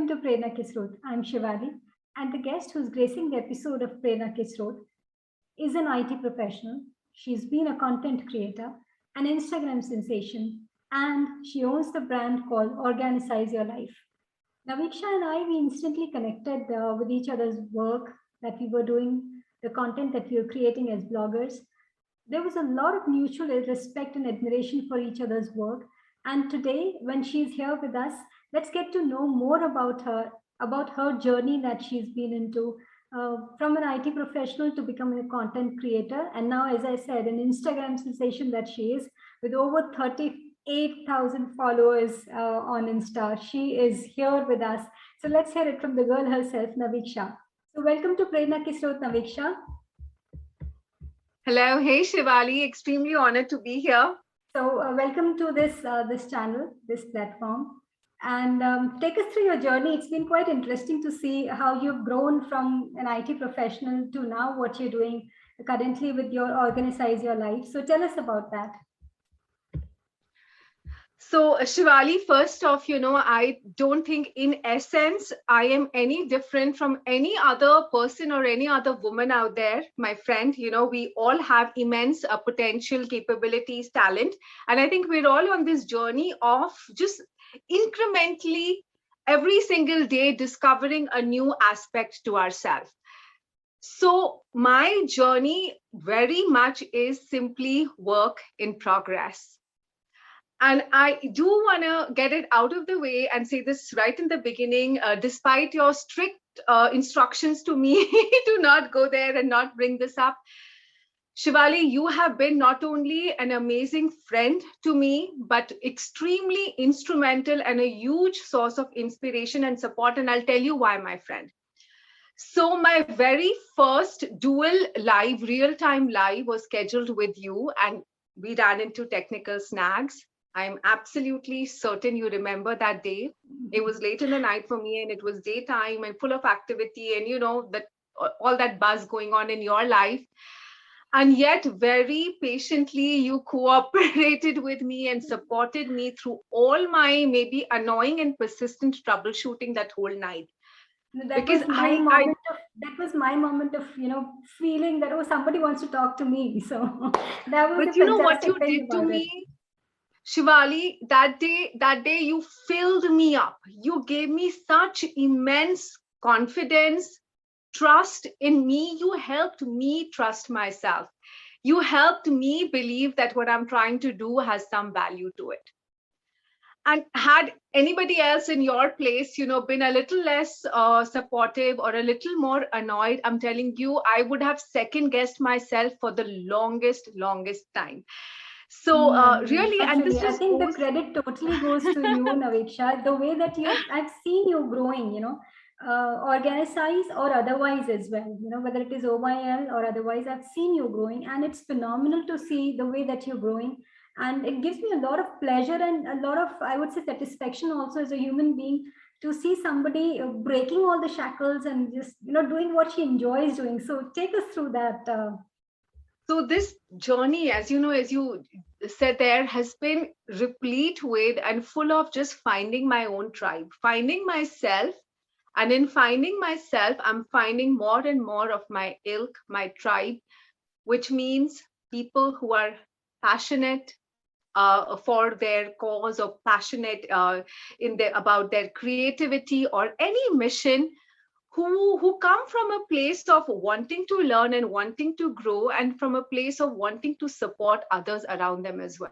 Welcome to Prerna Kisrot. I'm Shivali, and the guest who's gracing the episode of Prerna Kisrot is an IT professional. She's been a content creator, an Instagram sensation, and she owns the brand called Organize Your Life. Naviksha and I, we instantly connected with each other's work that we were doing, the content that we were creating as bloggers. There was a lot of mutual respect and admiration for each other's work. And today, when she's here with us, let's get to know more about her journey that she's been into, from an IT professional to becoming a content creator. And now, as I said, an Instagram sensation that she is with over 38,000 followers on Insta. She is here with us. So let's hear it from the girl herself, Naviksha. So welcome to Prerna Kisrot, Naviksha. Hello, hey Shivali, extremely honored to be here. So welcome to this channel, this platform, and take us through your journey. It's been quite interesting to see how you've grown from an IT professional to now what you're doing currently with your Organize Your Life. So tell us about that. So Shivali, first off, I don't think in essence, I am any different from any other person or any other woman out there, my friend. We all have immense potential, capabilities, talent. And I think we're all on this journey of just incrementally every single day discovering a new aspect to ourselves. So my journey very much is simply work in progress. And I do want to get it out of the way and say this right in the beginning, despite your strict instructions to me to not go there and not bring this up. Shivali, you have been not only an amazing friend to me, but extremely instrumental and a huge source of inspiration and support. And I'll tell you why, my friend. So my very first dual live, real-time live was scheduled with you, and we ran into technical snags. I'm absolutely certain you remember that day. It was late in the night for me, and it was daytime and full of activity and that all that buzz going on in your life. And yet very patiently you cooperated with me and supported me through all my maybe annoying and persistent troubleshooting that whole night. That was my moment of feeling that somebody wants to talk to me. So that was. But you know what you did to me, Shivali, that day you filled me up. You gave me such immense confidence, trust in me. You helped me trust myself. You helped me believe that what I'm trying to do has some value to it. And had anybody else in your place, been a little less supportive or a little more annoyed, I'm telling you, I would have second guessed myself for the longest time. So really, and this I think the credit totally goes to you, Naviksha. The way that I've seen you growing, organize or otherwise as well, whether it is OYL or otherwise, I've seen you growing, and it's phenomenal to see the way that you're growing. And it gives me a lot of pleasure and a lot of, I would say, satisfaction also as a human being to see somebody breaking all the shackles and just, doing what she enjoys doing. So take us through that. So this journey, as you know, as you said there, has been replete with and full of just finding my own tribe, finding myself. And in finding myself, I'm finding more and more of my ilk, my tribe, which means people who are passionate for their cause or passionate about their creativity or any mission, who come from a place of wanting to learn and wanting to grow, and from a place of wanting to support others around them as well.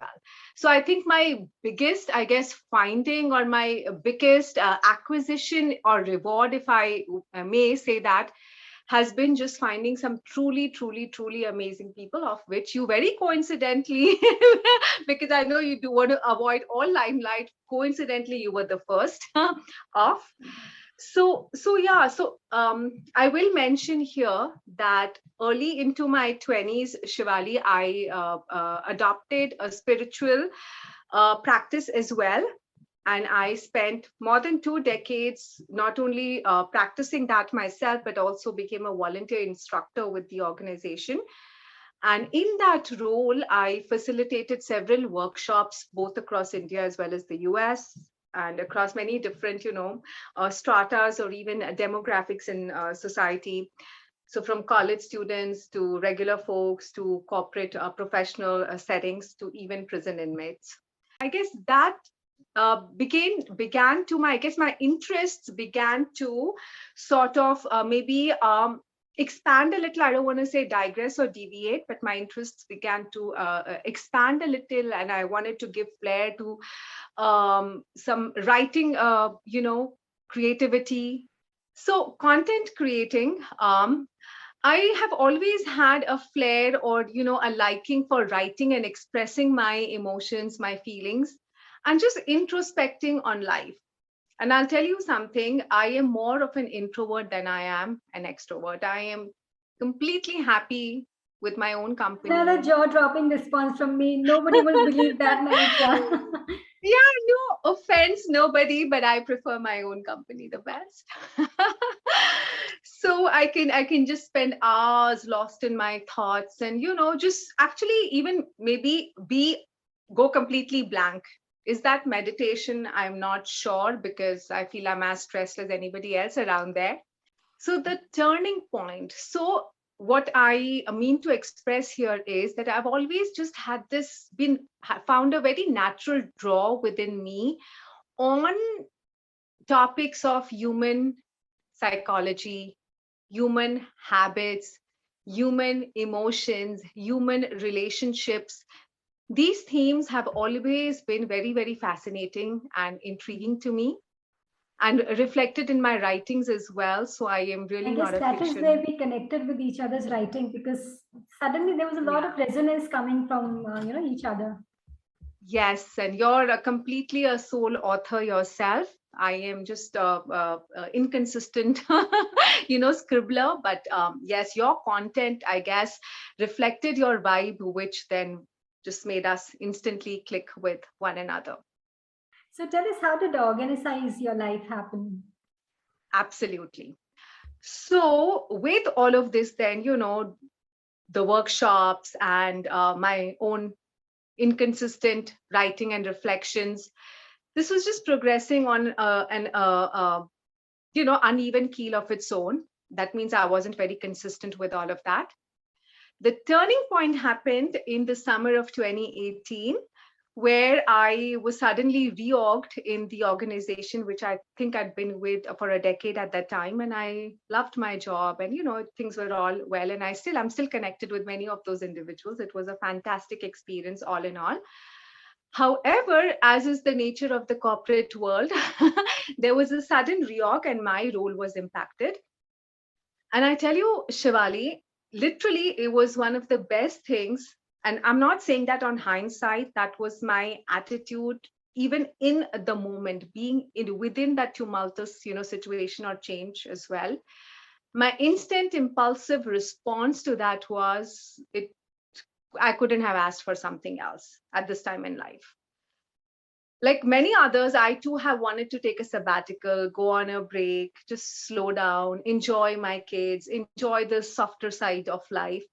So I think my biggest, I guess, finding or my biggest acquisition or reward, if I may say that, has been just finding some truly amazing people, of which you very coincidentally, because I know you do want to avoid all limelight, coincidentally, you were the first of. So I will mention here that early into my 20s, Shivali, I adopted a spiritual practice as well. And I spent more than 2 decades not only practicing that myself, but also became a volunteer instructor with the organization. And in that role, I facilitated several workshops, both across India as well as the US. and across many different, stratas or even demographics in society. So from college students to regular folks to corporate professional settings to even prison inmates. I guess that began to my, I guess my interests began to sort of maybe expand a little. I don't want to say digress or deviate, but my interests began to expand a little, and I wanted to give flair to some writing, creativity. So content creating, I have always had a flair or, a liking for writing and expressing my emotions, my feelings, and just introspecting on life. And I'll tell you something, I am more of an introvert than I am an extrovert. I am completely happy with my own company. Another jaw-dropping response from me. Nobody will believe that, Navika. Yeah, no offense, nobody, but I prefer my own company the best. So I can just spend hours lost in my thoughts and, just actually even maybe go completely blank. Is that meditation? I'm not sure, because I feel I'm as stressed as anybody else around there. So the turning point. So what I mean to express here is that I've always just had this, found a very natural draw within me on topics of human psychology, human habits, human emotions, human relationships. These themes have always been very, very fascinating and intriguing to me, and reflected in my writings as well. So I am really not a that fiction. is where we connected with each other's writing, because suddenly there was a lot of resonance coming from each other. Yes, and you're completely a sole author yourself. I am just inconsistent, scribbler. But yes, your content, I guess, reflected your vibe, which then just made us instantly click with one another. So tell us, how did Organize Your Life happen? Absolutely. So with all of this, then, the workshops and my own inconsistent writing and reflections, this was just progressing on an uneven keel of its own. That means I wasn't very consistent with all of that. The turning point happened in the summer of 2018, where I was suddenly reorged in the organization, which I think I'd been with for a decade at that time. And I loved my job, and, things were all well. And I'm still connected with many of those individuals. It was a fantastic experience all in all. However, as is the nature of the corporate world, there was a sudden reorg and my role was impacted. And I tell you, Shivali, literally, it was one of the best things. And I'm not saying that on hindsight, that was my attitude, even in the moment, being within that tumultuous, situation or change as well. My instant impulsive response to that was, I couldn't have asked for something else at this time in life. Like many others, I too have wanted to take a sabbatical, go on a break, just slow down, enjoy my kids, enjoy the softer side of life.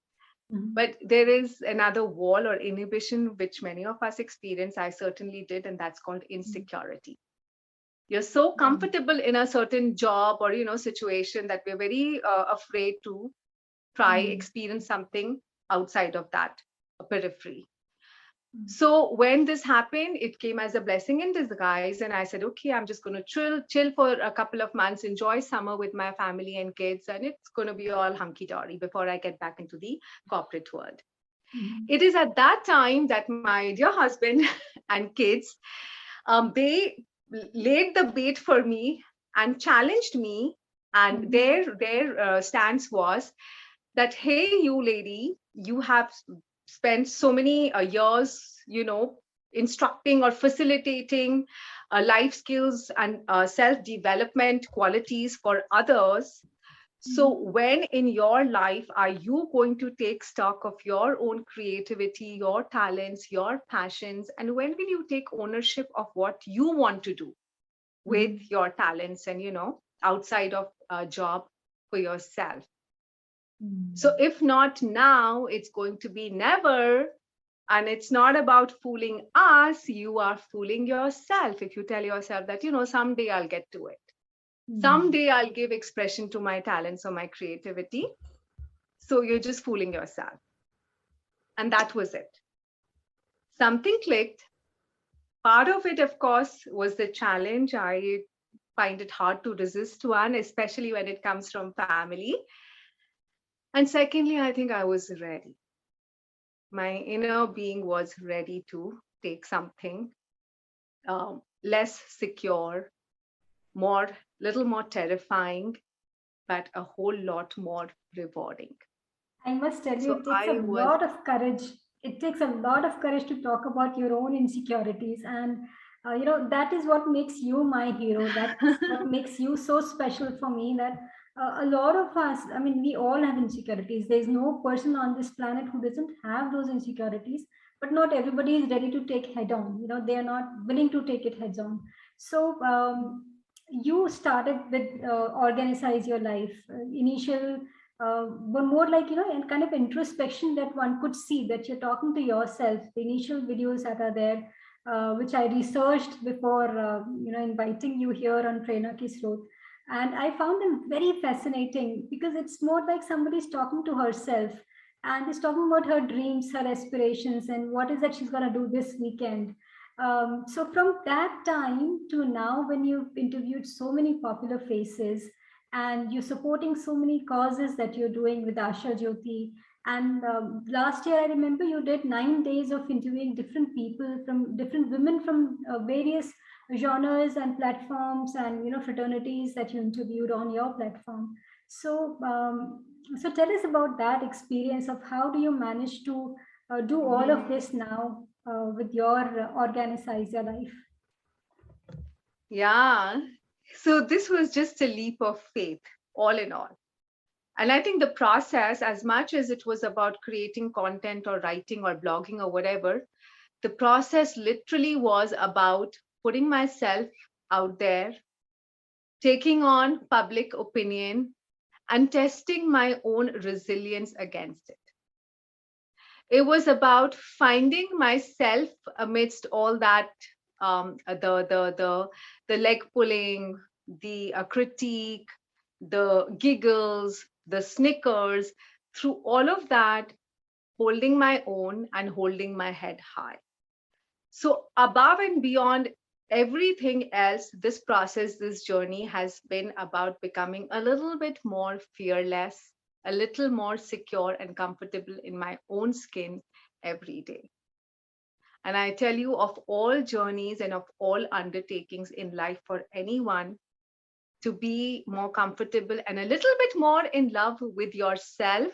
Mm-hmm. But there is another wall or inhibition which many of us experience. I certainly did, and that's called insecurity. Mm-hmm. You're so comfortable in a certain job or situation that we're very afraid to try experience something outside of that periphery. So when this happened, it came as a blessing in disguise. And I said, okay, I'm just going to chill for a couple of months, enjoy summer with my family and kids. And it's going to be all hunky-dory before I get back into the corporate world. Mm-hmm. It is at that time that my dear husband and kids, they laid the bait for me and challenged me. And their stance was that, hey, you lady, you have spent so many years, instructing or facilitating life skills and self-development qualities for others. So when in your life are you going to take stock of your own creativity, your talents, your passions, and when will you take ownership of what you want to do with your talents and, outside of a job for yourself? So if not now, it's going to be never, And it's not about fooling us. You are fooling yourself if you tell yourself that, someday I'll get to it. Someday I'll give expression to my talents or my creativity. So you're just fooling yourself. And that was it. Something clicked. Part of it, of course, was the challenge. I find it hard to resist one, especially when it comes from family. And secondly, I think I was ready. My inner being was ready to take something less secure, little more terrifying, but a whole lot more rewarding. I must tell you, So it takes a I was, lot of courage. It takes a lot of courage to talk about your own insecurities. And, that is what makes you my hero. That's what makes you so special for me that a lot of us, I mean, we all have insecurities. There's no person on this planet who doesn't have those insecurities, but not everybody is ready to take head on. They are not willing to take it heads on. So, you started with Organize Your Life. Initial but more like and kind of introspection that one could see that you're talking to yourself. The initial videos that are there, which I researched before inviting you here on Prerna Ki Srot, and I found them very fascinating because it's more like somebody's talking to herself and is talking about her dreams, her aspirations, and what is that she's going to do this weekend. So from that time to now, when you've interviewed so many popular faces and you're supporting so many causes that you're doing with Asha Jyoti. And last year, I remember you did 9 days of interviewing different people from different women from various genres and platforms and fraternities that you interviewed on your platform. So tell us about that experience of how do you manage to do all of this now with your Organize Your Life. Yeah. So this was just a leap of faith, all in all. And I think the process, as much as it was about creating content or writing or blogging or whatever, the process literally was about putting myself out there, taking on public opinion, and testing my own resilience against it. It was about finding myself amidst all that, the leg pulling, the critique, the giggles, the snickers. Through all of that, holding my own and holding my head high. So above and beyond everything else, this process, this journey has been about becoming a little bit more fearless, a little more secure and comfortable in my own skin every day. And I tell you, of all journeys and of all undertakings in life for anyone, to be more comfortable and a little bit more in love with yourself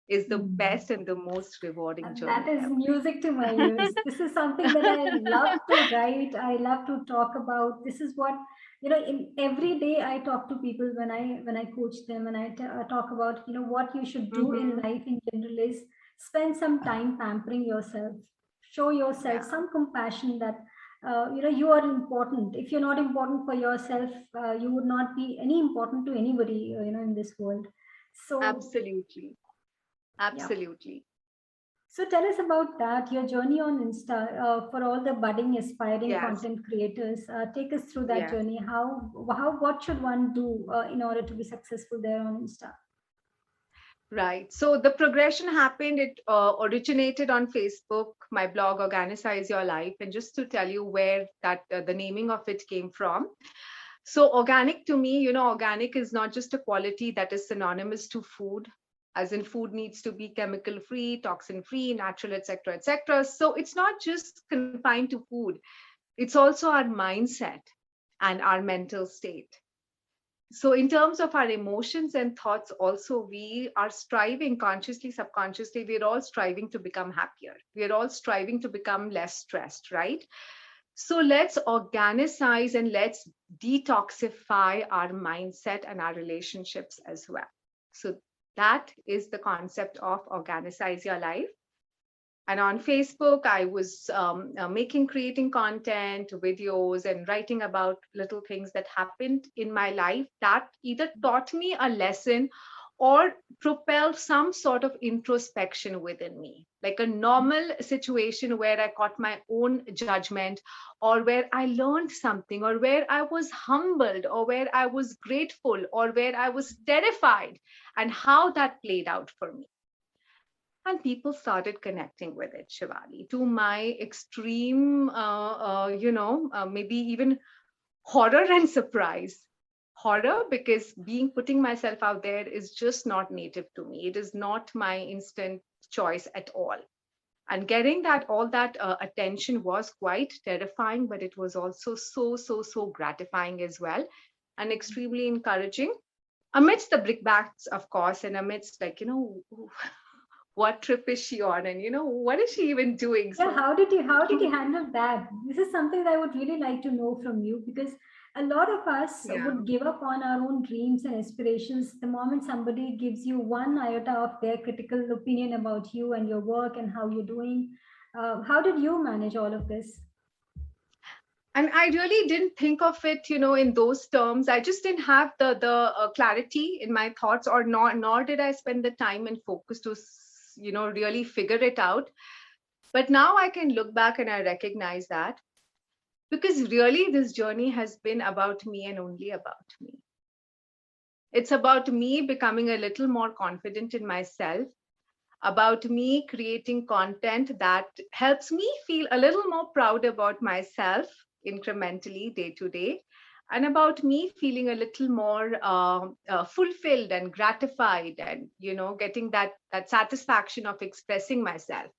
is the best and the most rewarding journey. That is ever. music to my ears. This is something that I love to write. I love to talk about. This is what in every day I talk to people when I coach them and I talk about what you should do in life in general is spend some time pampering yourself, show yourself some compassion that you are important. If you're not important for yourself, you would not be any important to anybody in this world. So absolutely. Yeah. So tell us about that, your journey on Insta for all the budding, aspiring content creators. Take us through that journey. What should one do in order to be successful there on Insta? Right. So the progression happened. It originated on Facebook, my blog, Organize Your Life. And just to tell you where that the naming of it came from. So organic to me, organic is not just a quality that is synonymous to food, as in food needs to be chemical free, toxin free, natural, etc., etc. So it's not just confined to food. It's also our mindset and our mental state. So in terms of our emotions and thoughts also, we are striving consciously, subconsciously, we're all striving to become happier. We're all striving to become less stressed, right? So let's organize and let's detoxify our mindset and our relationships as well. So that is the concept of Organize Your Life. And on Facebook, I was creating content, videos, and writing about little things that happened in my life that either taught me a lesson or propel some sort of introspection within me, like a normal situation where I caught my own judgment, or where I learned something, or where I was humbled, or where I was grateful, or where I was terrified, and how that played out for me. And people started connecting with it, Shivali, to my extreme, maybe even horror and surprise. Horror, because putting myself out there is just not native to me. It is not my instant choice at all. And getting that all that attention was quite terrifying, but it was also so gratifying as well, and extremely encouraging, amidst the brickbats, of course, and amidst, like, what trip is she on, and what is she even doing. Yeah, So how did you handle that? This is something that I would really like to know from you, because a lot of us yeah. would give up on our own dreams and aspirations the moment somebody gives you one iota of their critical opinion about you and your work and how you're doing. How did you manage all of this? And I really didn't think of it, in those terms. I just didn't have the clarity in my thoughts, or nor did I spend the time and focus to really figure it out. But now I can look back and I recognize that, because really this journey has been about me and only about me. It's about me becoming a little more confident in myself, about me creating content that helps me feel a little more proud about myself incrementally day to day, and about me feeling a little more fulfilled and gratified, and getting that satisfaction of expressing myself.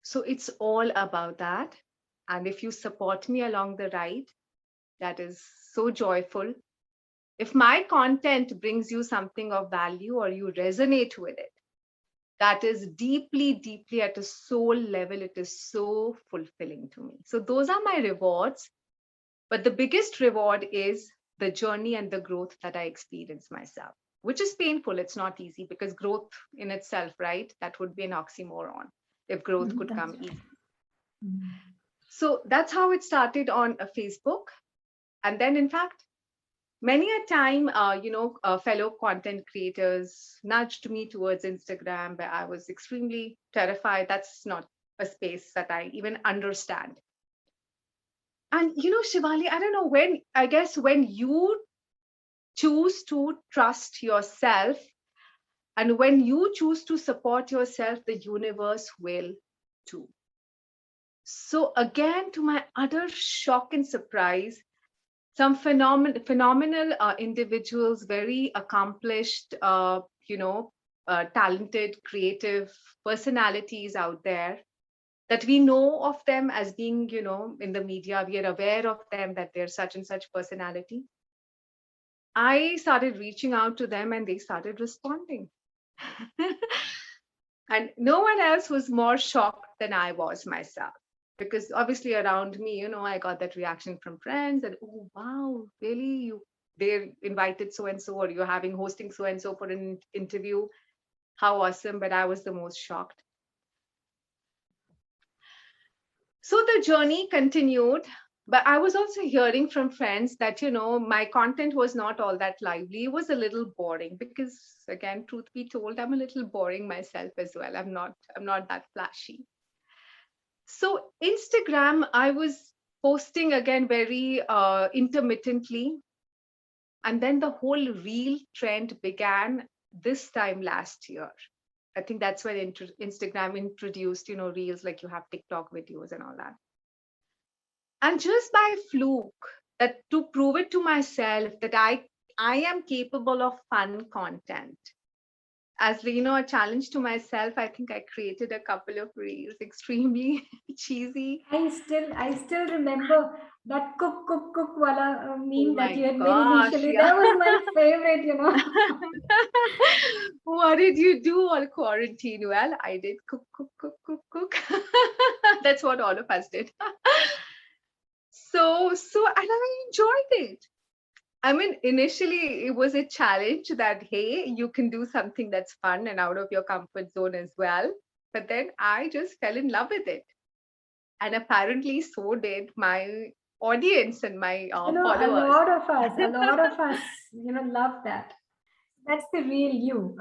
So it's all about that. And if you support me along the ride, that is so joyful. If my content brings you something of value, or you resonate with it, that is deeply at a soul level, it is so fulfilling to me. So those are my rewards. But the biggest reward is the journey and the growth that I experience myself, which is painful. It's not easy, because growth in itself, right? That would be an oxymoron if growth could That's come right. easy. Mhm. So that's how it started on a Facebook. And then, in fact, many a time, fellow content creators nudged me towards Instagram, where I was extremely terrified. That's not a space that I even understand. And, Shivali, I don't know, I guess when you choose to trust yourself, and when you choose to support yourself, the universe will too. So, again, to my utter shock and surprise, some phenomenal individuals, very accomplished, talented, creative personalities out there, that we know of them as being, in the media, we are aware of them, that they're such and such personality. I started reaching out to them, and they started responding. And no one else was more shocked than I was myself. Because obviously around me, I got that reaction from friends, and, oh wow, really, they're invited so and so, or you're hosting so and so for an interview. How awesome. But I was the most shocked. So the journey continued. But I was also hearing from friends that, my content was not all that lively. It was a little boring, because, again, truth be told, I'm a little boring myself as well. I'm not that flashy. So Instagram, I was posting again very intermittently. And then the whole reel trend began this time last year. I think that's when Instagram introduced, reels, like you have TikTok videos and all that. And just by fluke, that to prove it to myself that I am capable of fun content, as a challenge to myself, I think I created a couple of reels, extremely cheesy. I still remember that cook wala Oh meme that my you had made gosh, initially. yeah. That was my favorite. What did you do on quarantine? Well, I did cook. That's what all of us did. So, and I enjoyed it. I mean, initially it was a challenge that, hey, you can do something that's fun and out of your comfort zone as well. But then I just fell in love with it. And apparently so did my audience and my A followers. lot of us, love that. That's the real you.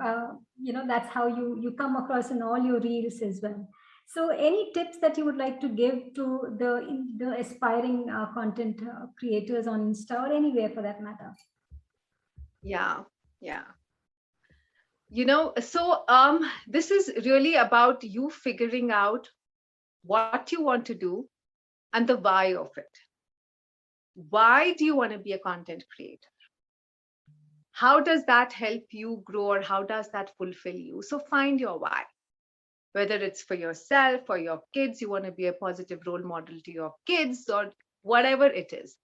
That's how you come across in all your reels as well. So, any tips that you would like to give to the aspiring content creators on Insta or anywhere for that matter? Yeah, yeah. This is really about you figuring out what you want to do and the why of it. Why do you want to be a content creator? How does that help you grow, or how does that fulfill you? So find your why. Whether it's for yourself or your kids, you want to be a positive role model to your kids, or whatever it is.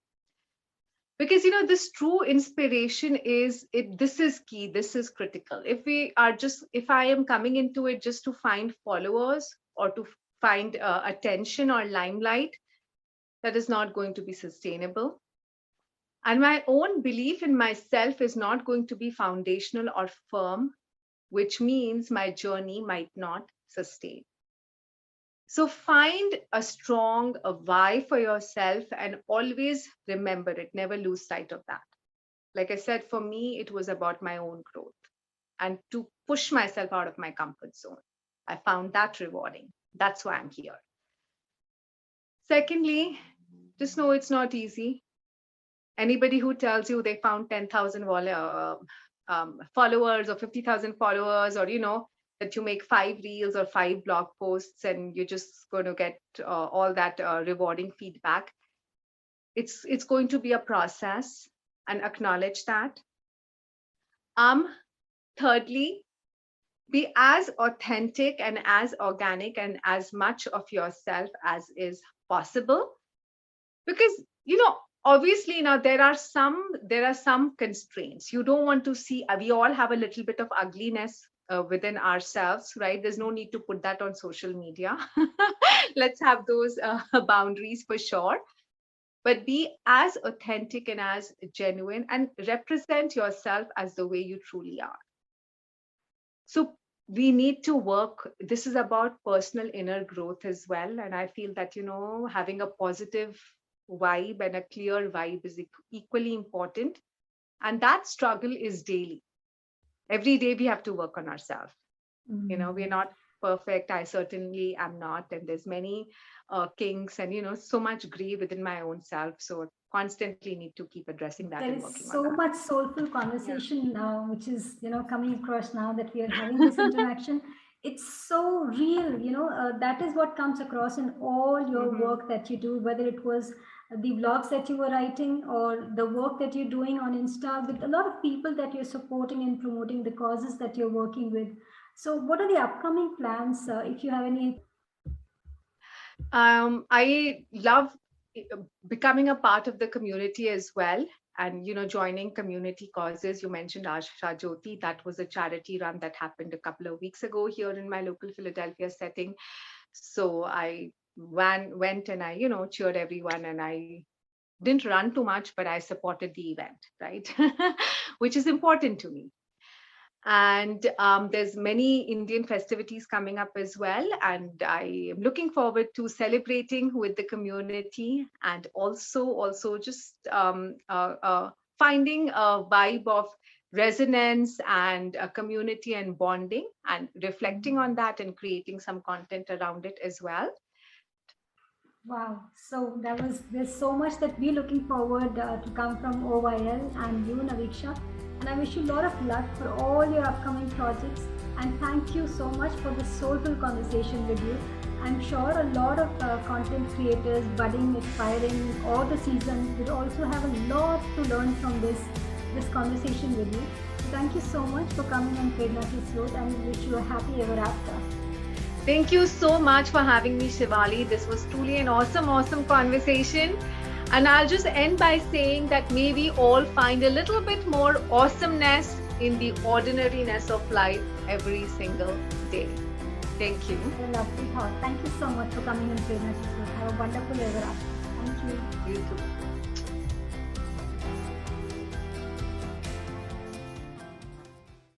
Because this true inspiration is it. This is key. This is critical. If I am coming into it just to find followers or to find attention or limelight, that is not going to be sustainable. And my own belief in myself is not going to be foundational or firm, which means my journey might not sustain. So find a strong why for yourself and always remember it. Never lose sight of that. Like I said, for me, it was about my own growth and to push myself out of my comfort zone. I found that rewarding. That's why I'm here. Secondly, just know it's not easy. Anybody who tells you they found 10,000 followers or 50,000 followers, or that you make 5 reels or 5 blog posts and you're just going to get all that rewarding feedback. It's going to be a process, and acknowledge that. Thirdly, be as authentic and as organic and as much of yourself as is possible, because obviously now there are some constraints. You don't want to see, we all have a little bit of ugliness within ourselves, right? There's no need to put that on social media. Let's have those boundaries for sure. But be as authentic and as genuine and represent yourself as the way you truly are. So we need to work. This is about personal inner growth as well. And I feel that, having a positive vibe and a clear vibe is equally important. And that struggle is daily. Every day we have to work on ourselves. We're not perfect. I certainly am not. And there's many kinks and, so much gray within my own self. So constantly need to keep addressing that. There and is working so on that. much soulful conversation now, which is, coming across now that we are having this interaction. It's so real, that is what comes across in all your work that you do, whether it was the vlogs that you were writing or the work that you're doing on Insta with a lot of people that you're supporting and promoting the causes that you're working with. So what are the upcoming plans, if you have any? I love becoming a part of the community as well, and joining community causes. You mentioned Asha Jyoti. That was a charity run that happened a couple of weeks ago here in my local Philadelphia setting. So I went and I cheered everyone, and I didn't run too much, but I supported the event, right? Which is important to me. And there's many Indian festivities coming up as well, and I am looking forward to celebrating with the community, and also just finding a vibe of resonance and a community and bonding, and reflecting on that and creating some content around it as well. Wow. So there's so much that we're looking forward to come from OYL and you, Naveeksha. And I wish you a lot of luck for all your upcoming projects. And thank you so much for this soulful conversation with you. I'm sure a lot of content creators, budding, aspiring, or the seasoned will also have a lot to learn from this conversation with you. So thank you so much for coming on Prerna Kids Road, and wish you a happy ever after. Thank you so much for having me, Shivali. This was truly an awesome conversation. And I'll just end by saying that may we all find a little bit more awesomeness in the ordinariness of life every single day. Thank you. A lovely thought. Thank you so much for coming on Prerna Kids Road. Have a wonderful ever after. Thank you. You too.